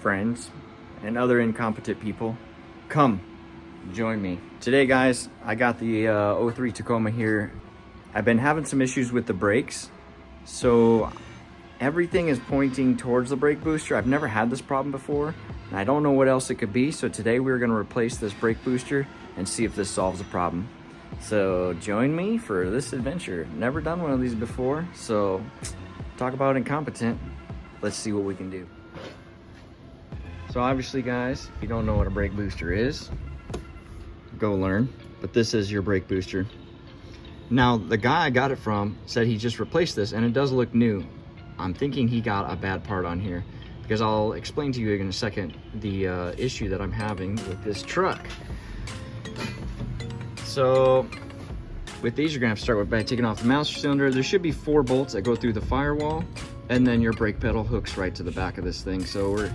friends, and other incompetent people, come join me. Today, guys, I got the 03 Tacoma here. I've been having some issues with the brakes, so everything is pointing towards the brake booster. I've never had this problem before, and I don't know what else it could be, so today we're going to replace this brake booster and see if this solves the problem. So join me for this adventure. Never done one of these before, so talk about incompetent. Let's see what we can do. So obviously, guys, if you don't know what a brake booster is, go learn. But this is your brake booster. Now, the guy I got it from said he just replaced this, and it does look new. I'm thinking he got a bad part on here, because I'll explain to you in a second the issue that I'm having with this truck. So with these, you're gonna have to start by taking off the master cylinder. There should be 4 bolts that go through the firewall, and then your brake pedal hooks right to the back of this thing. So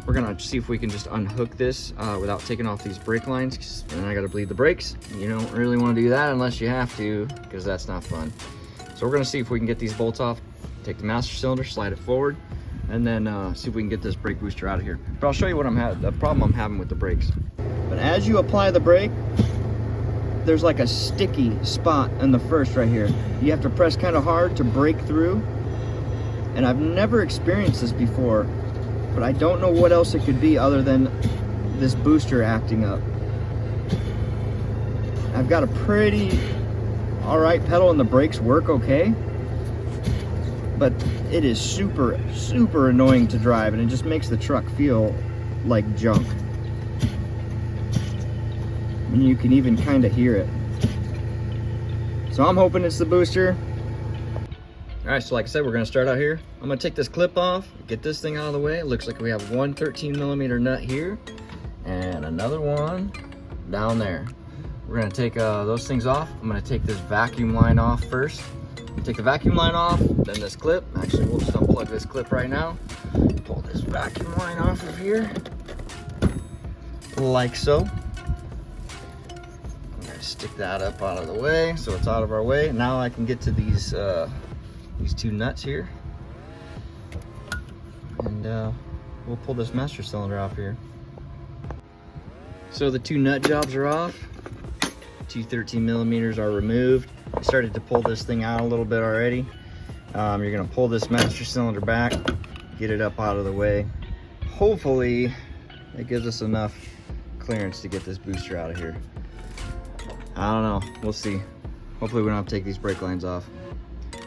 we're gonna see if we can just unhook this without taking off these brake lines, 'cause then I gotta bleed the brakes. You don't really want to do that unless you have to, because that's not fun. So we're gonna see if we can get these bolts off, take the master cylinder, slide it forward, and then see if we can get this brake booster out of here. But I'll show you what the problem I'm having with the brakes. But as you apply the brake, there's like a sticky spot in the first right here. You have to press kind of hard to break through. And I've never experienced this before, but I don't know what else it could be other than this booster acting up. I've got a pretty alright pedal and the brakes work okay, but it is super, super annoying to drive, and it just makes the truck feel like junk. And you can even kind of hear it. So I'm hoping it's the booster. All right, so like I said, we're gonna start out here. I'm gonna take this clip off, get this thing out of the way. It looks like we have one 13mm nut here and another one down there. We're gonna take those things off. I'm gonna take this vacuum line off first. Take the vacuum line off, then this clip. Actually, we'll just unplug this clip right now. Pull this vacuum line off of here, like so. I'm gonna stick that up out of the way so it's out of our way. Now I can get to these 2 nuts here, and we'll pull this master cylinder off here. So the 2 nut jobs are off, 2 13mm are removed. I started to pull this thing out a little bit already. You're gonna pull this master cylinder back, get it up out of the way. Hopefully it gives us enough clearance to get this booster out of here. I don't know, we'll see. Hopefully we don't have to take these brake lines off.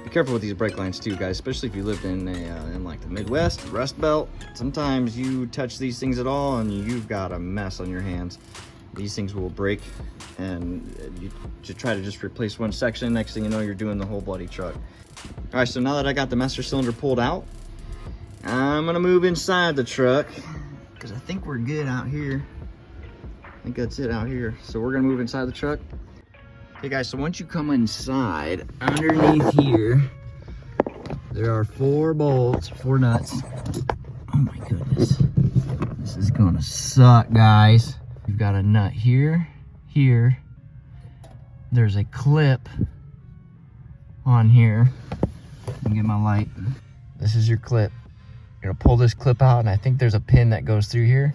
Be careful with these brake lines too, guys, especially if you lived in like the Midwest, Rust Belt. Sometimes you touch these things at all and you've got a mess on your hands. These things will break, and you try to just replace one section. Next thing you know, you're doing the whole bloody truck. All right, so now that I got the master cylinder pulled out, I'm gonna move inside the truck, because I think we're good out here. I think that's it out here. So we're gonna move inside the truck. Okay guys, so once you come inside, underneath here, there are 4 bolts, 4 nuts. Oh my goodness. This is gonna suck, guys. You've got a nut here, here. There's a clip on here. Let me get my light. This is your clip. You're gonna pull this clip out, and I think there's a pin that goes through here.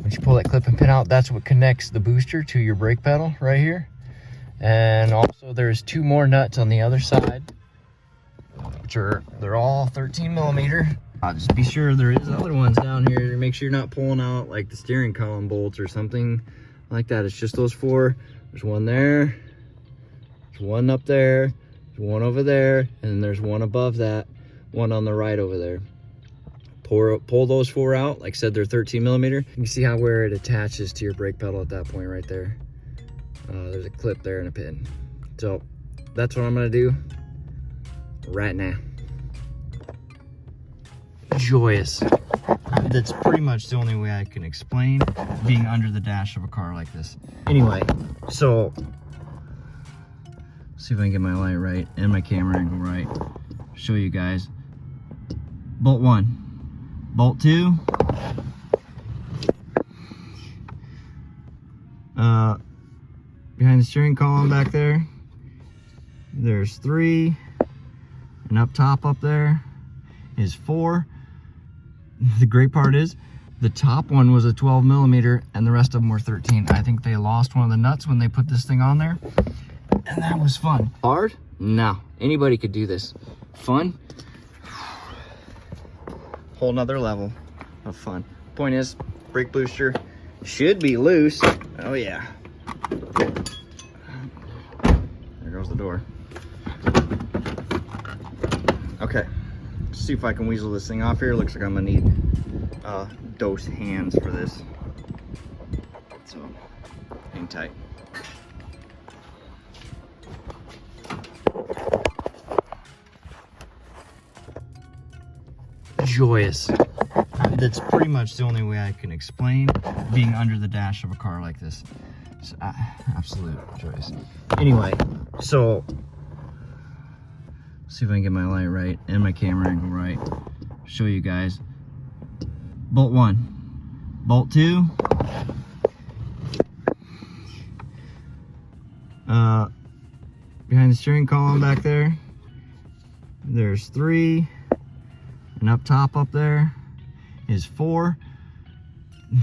Once you pull that clip and pin out, that's what connects the booster to your brake pedal right here. And also there's 2 more nuts on the other side, which they're all 13mm. Just be sure there is other ones down here. Make sure you're not pulling out like the steering column bolts or something like that. It's just those 4. There's one there, there's one up there, there's one over there, and then there's one above that, one on the right over there. Pull those 4 out. Like I said, they're 13mm. You can see where it attaches to your brake pedal at that point right there. There's a clip there and a pin. So that's what I'm gonna do right now. Joyous. That's pretty much the only way I can explain being under the dash of a car like this. Anyway, so see if I can get my light right and my camera angle right. Show you guys. Bolt 1, bolt 2, behind the steering column back there, there's 3, and up top up there is 4. The great part is the top one was a 12 millimeter and the rest of them were 13. I think they lost one of the nuts when they put this thing on there, and that was fun. Hard? No, anybody could do this. Fun? Whole nother level of fun. Point is, brake booster should be loose. Oh yeah. There goes the door. Okay, let's see if I can weasel this thing off here. Looks like I'm gonna need dose hands for this. So, hang tight. Joyous. That's pretty much the only way I can explain being under the dash of a car like this. It's absolute joyous. Anyway, so see if I can get my light right and my camera angle right. Show you guys. Bolt 1, bolt 2. Behind the steering column back there, there's 3. And up top up there is 4.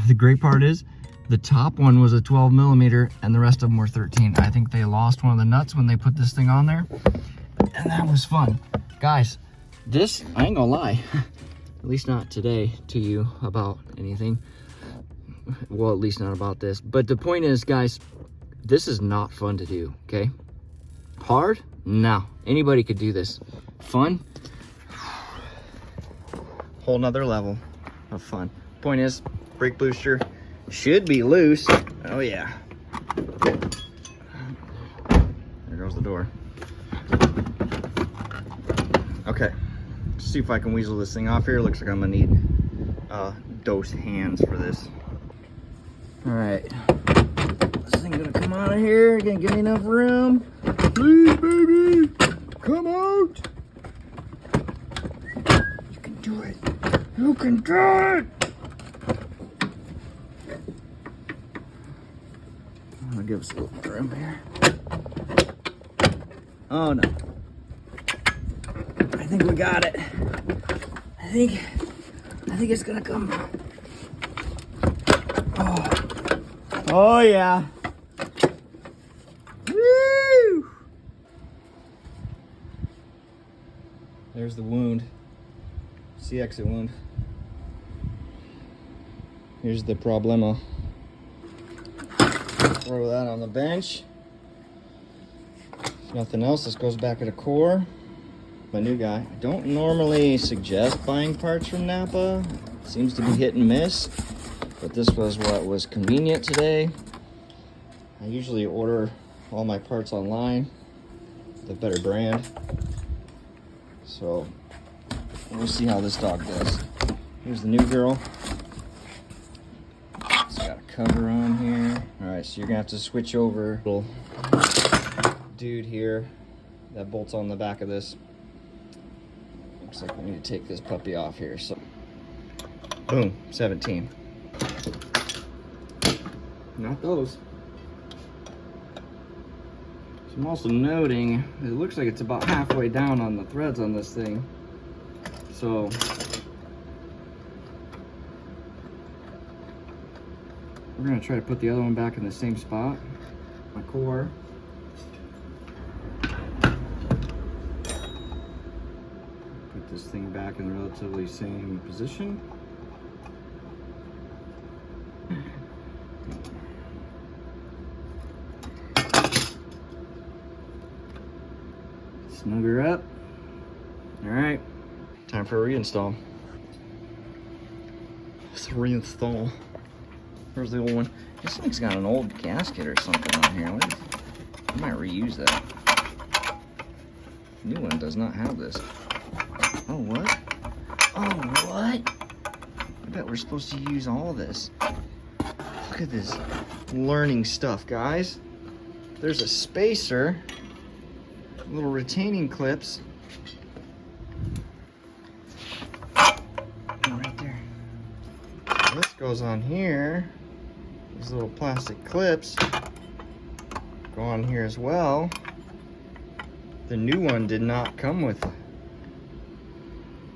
The great part is the top one was a 12 millimeter and the rest of them were 13. I think they lost one of the nuts when they put this thing on there, and that was fun. Guys, this, I ain't gonna lie, at least not today to you about anything. Well, at least not about this. But the point is, guys, this is not fun to do, okay? Hard? No, anybody could do this. Fun? Whole nother level of fun. Point is, brake booster should be loose. Oh yeah. There goes the door. Okay, let's see if I can weasel this thing off here. Looks like I'm gonna need dose hands for this. All right, this thing gonna come out of here. Gonna give me enough room. Please, baby, come out. You can do it. You can do it. I'll give us a little room here. Oh no. I think we got it. I think it's gonna come. Oh yeah. Woo! There's the wound. It's the exit wound. Here's the problema. Throw that on the bench. If nothing else, this goes back at the core. My new guy. I don't normally suggest buying parts from Napa. It seems to be hit and miss, but this was what was convenient today. I usually order all my parts online, the better brand. So we'll see how this dog does. Here's the new girl. It's got a cover on here. All right, so you're gonna have to switch over. Little dude here that bolts on the back of this. Looks like we need to take this puppy off here. So, boom, 17. Not those. So I'm also noting, it looks like it's about halfway down on the threads on this thing. So, we're gonna try to put the other one back in the same spot. My core. Put this thing back in the relatively same position. Snug her up. All right, time for a reinstall. Let's reinstall. Where's the old one? This thing's got an old gasket or something on here. I might reuse that. New one does not have this. Oh, what? Oh, what? I bet we're supposed to use all this. Look at this learning stuff, guys. There's a spacer, little retaining clips. Right there. This goes on here. These little plastic clips go on here as well. The new one did not come with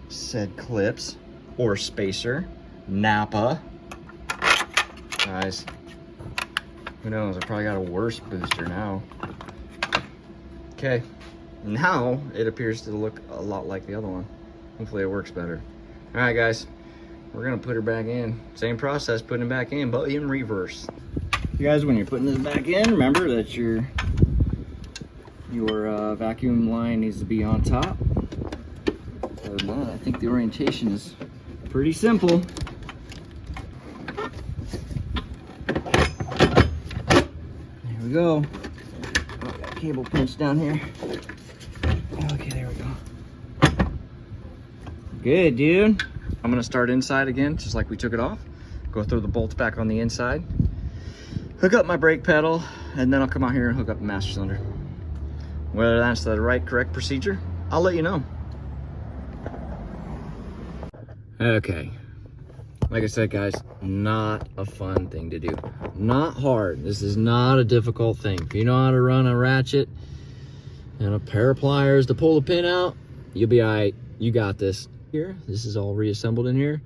said clips. or spacer, Napa. Guys, who knows? I probably got a worse booster now. Okay, now it appears to look a lot like the other one. Hopefully it works better. All right, guys, we're gonna put her back in. Same process, putting it back in, but in reverse. You guys, when you're putting this back in, remember that your vacuum line needs to be on top. Other than that, I think the orientation is pretty simple. There we go. Oh, I got a cable pinch down here. Okay, there we go. Good, dude. I'm gonna start inside again, just like we took it off. Go throw the bolts back on the inside. Hook up my brake pedal, and then I'll come out here and hook up the master cylinder. Whether that's the correct procedure, I'll let you know. Okay, like I said, guys, not a fun thing to do. Not hard. This is not a difficult thing. If you know how to run a ratchet and a pair of pliers to pull the pin out, you'll be all right. You got this. Here, this is all reassembled in here.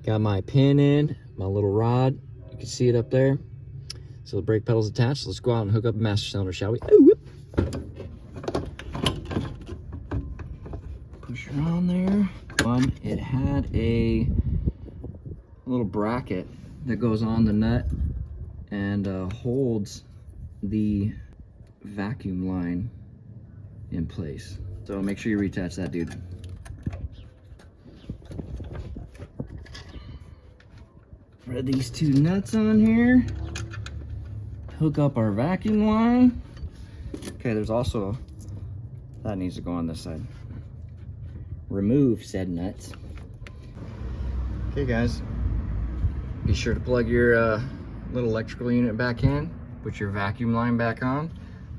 Got my pin in, my little rod. You can see it up there. So the brake pedal's attached. Let's go out and hook up the master cylinder, shall we? Ooh, whoop. Push her on there. It had a little bracket that goes on the nut and holds the vacuum line in place. So make sure you reattach that, dude. Thread these two nuts on here. Hook up our vacuum line. Okay, there's also, that needs to go on this side. Remove said nuts. Okay, guys, be sure to plug your little electrical unit back in. Put your vacuum line back on.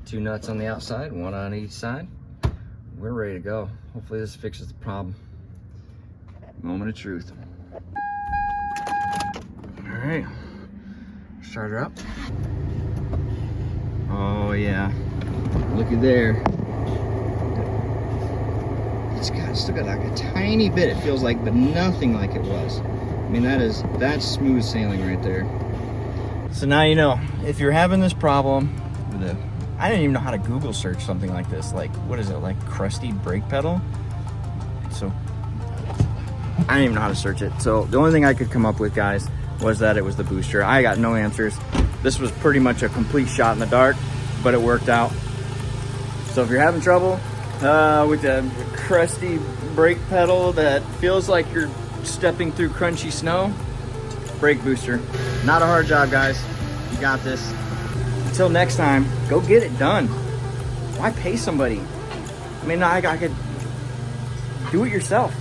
Two nuts on the outside, one on each side. We're ready to go. Hopefully this fixes the problem. Moment of truth. All right, start her up. Oh yeah, looky there. Still got like a tiny bit, it feels like, but nothing like it was. I mean, that's smooth sailing right there. So now you know, if you're having this problem with it, I didn't even know how to Google search something like this. Like, what is it, like crusty brake pedal? So I didn't even know how to search it. So the only thing I could come up with, guys, was that it was the booster. I got no answers. This was pretty much a complete shot in the dark, but it worked out. So if you're having trouble with the crusty brake pedal that feels like you're stepping through crunchy snow, brake booster. Not a hard job, guys. You got this. Until next time, go get it done. Why pay somebody? I mean, I could do it yourself.